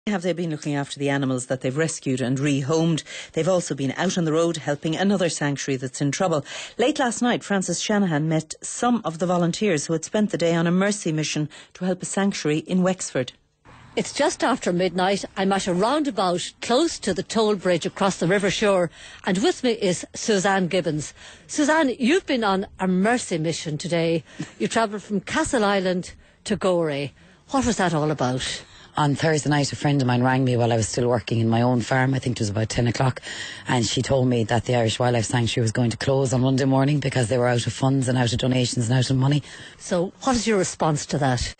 Have they been looking after the animals that they've rescued and rehomed? They've also been out on the road helping another sanctuary that's in trouble. Late last night, Francis Shanahan met some of the volunteers who had spent the day on a mercy mission to help a sanctuary in Wexford. It's just after midnight. I'm at a roundabout close to the toll bridge across the River Shore, and with me is Suzanne Gibbons. Suzanne, you've been on a mercy mission today. You travelled from Castle Island to Gorey. What was that all about? On Thursday night, a friend of mine rang me while I was still working in my own farm. I think it was about 10 o'clock. And she told me that the Irish Wildlife Sanctuary was going to close on Monday morning because they were out of funds and out of donations and out of money. So what is your response to that?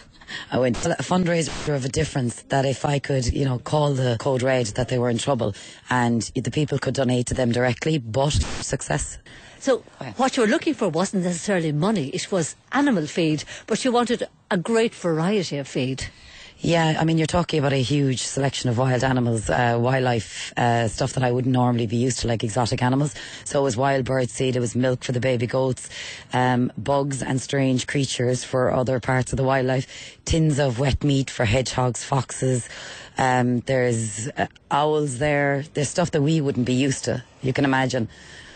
I went, well, a fundraiser of a difference, that if I could, call the Code Red that they were in trouble and the people could donate to them directly, but success. So what you were looking for wasn't necessarily money, it was animal feed, but you wanted a great variety of feed. Yeah, I mean, you're talking about a huge selection of wild animals, wildlife, stuff that I wouldn't normally be used to, like exotic animals. So it was wild bird seed, it was milk for the baby goats, bugs and strange creatures for other parts of the wildlife, tins of wet meat for hedgehogs, foxes, there's owls there, there's stuff that we wouldn't be used to, you can imagine.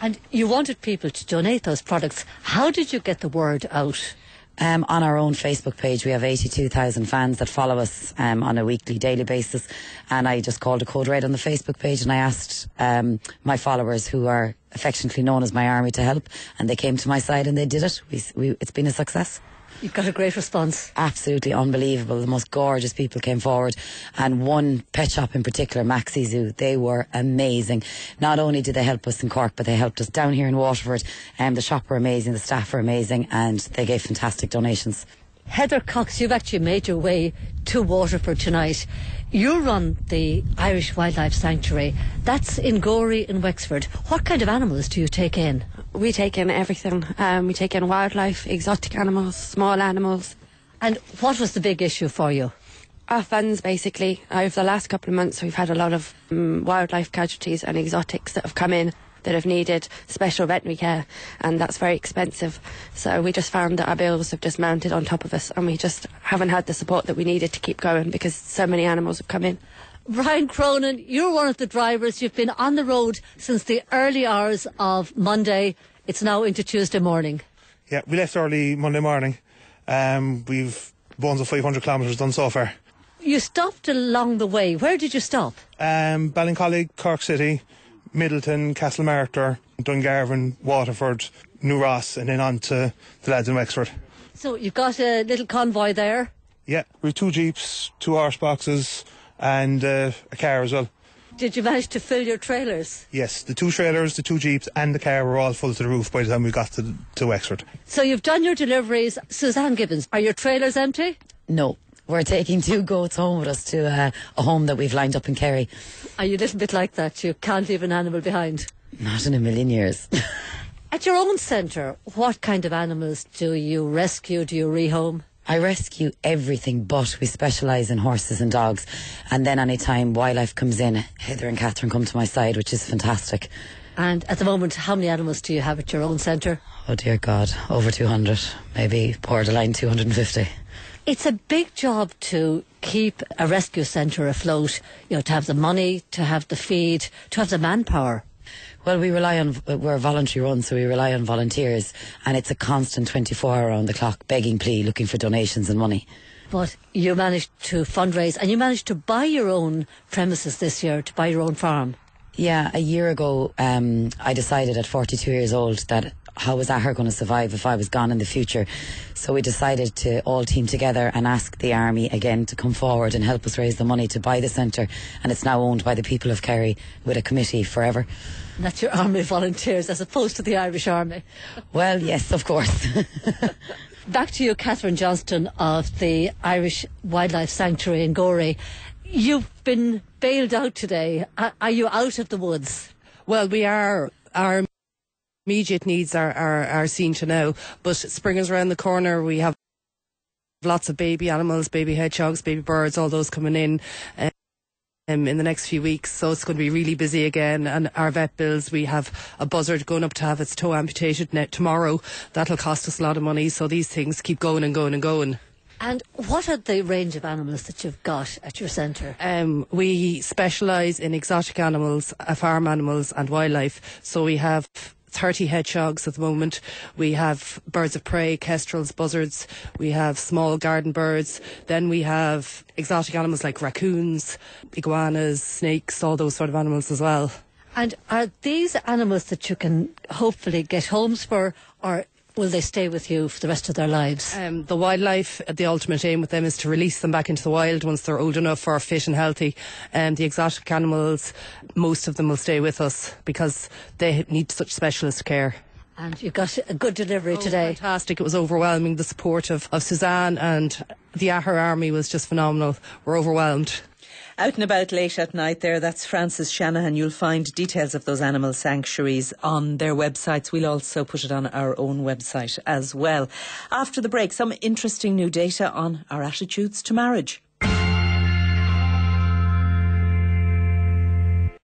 And you wanted people to donate those products. How did you get the word out? On our own Facebook page, we have 82,000 fans that follow us on a weekly, daily basis. And I just called a Code Red on the Facebook page and I asked my followers, who are affectionately known as my army, to help. And they came to my side and they did it. It's been a success. You've got a great response. Absolutely unbelievable. The most gorgeous people came forward. And one pet shop in particular, Maxi Zoo, they were amazing. Not only did they help us in Cork, but they helped us down here in Waterford. The shop were amazing, the staff were amazing, and they gave fantastic donations. Heather Cox, you've actually made your way to Waterford tonight. You run the Irish Wildlife Sanctuary. That's in Gorey in Wexford. What kind of animals do you take in? We take in everything. We take in wildlife, exotic animals, small animals. And what was the big issue for you? Our funds, basically. Over the last couple of months, we've had a lot of wildlife casualties and exotics that have come in that have needed special veterinary care, and that's very expensive. So we just found that our bills have just mounted on top of us, and we just haven't had the support that we needed to keep going because so many animals have come in. Brian Cronin, you're one of the drivers. You've been on the road since the early hours of Monday. It's now into Tuesday morning. Yeah, we left early Monday morning. We've bones of 500 kilometres done so far. You stopped along the way. Where did you stop? Ballincollig, Cork City, Middleton, Castlemartyr, Dungarvan, Waterford, New Ross, and then on to the lads in Wexford. So you've got a little convoy there? Yeah, we've 2 jeeps, 2 horse boxes, and a car as well. Did you manage to fill your trailers? Yes, the 2 trailers, the 2 jeeps and the car were all full to the roof by the time we got to Wexford. So you've done your deliveries. Suzanne Gibbons, are your trailers empty? No. We're taking 2 goats home with us to a home that we've lined up in Kerry. Are you a little bit like that? You can't leave an animal behind? Not in a million years. At your own centre, what kind of animals do you rescue, do you rehome? I rescue everything, but we specialise in horses and dogs. And then any time wildlife comes in, Heather and Catherine come to my side, which is fantastic. And at the moment, how many animals do you have at your own centre? Oh dear God, over 200, maybe borderline 250. It's a big job to keep a rescue centre afloat, to have the money, to have the feed, to have the manpower. Well, we're a voluntary run, so we rely on volunteers, and it's a constant 24 hour around the clock begging plea, looking for donations and money. But you managed to fundraise, and you managed to buy your own premises this year, to buy your own farm. Yeah, a year ago, I decided at 42 years old that how was AHAR going to survive if I was gone in the future? So we decided to all team together and ask the Army again to come forward and help us raise the money to buy the centre. And it's now owned by the people of Kerry with a committee forever. And that's your Army volunteers as opposed to the Irish Army. Well, yes, of course. Back to you, Catherine Johnston of the Irish Wildlife Sanctuary in Gorey. You've been bailed out today. Are you out of the woods? Well, we are. Our immediate needs are seen to now, but spring is around the corner. We have lots of baby animals, baby hedgehogs, baby birds, all those coming in in the next few weeks, so it's going to be really busy again. And our vet bills, we have a buzzard going up to have its toe amputated tomorrow. That'll cost us a lot of money, so these things keep going and going and going. And what are the range of animals that you've got at your centre? We specialise in exotic animals, farm animals and wildlife. So we have 30 hedgehogs at the moment. We have birds of prey, kestrels, buzzards. We have small garden birds. Then we have exotic animals like raccoons, iguanas, snakes, all those sort of animals as well. And are these animals that you can hopefully get homes for, or will they stay with you for the rest of their lives? The wildlife, the ultimate aim with them is to release them back into the wild once they're old enough or fit and healthy. The exotic animals, most of them will stay with us because they need such specialist care. And you got a good delivery today. Fantastic. It was overwhelming. The support of Suzanne and the AHAR army was just phenomenal. We're overwhelmed. Out and about late at night there, that's Francis Shanahan. You'll find details of those animal sanctuaries on their websites. We'll also put it on our own website as well. After the break, some interesting new data on our attitudes to marriage.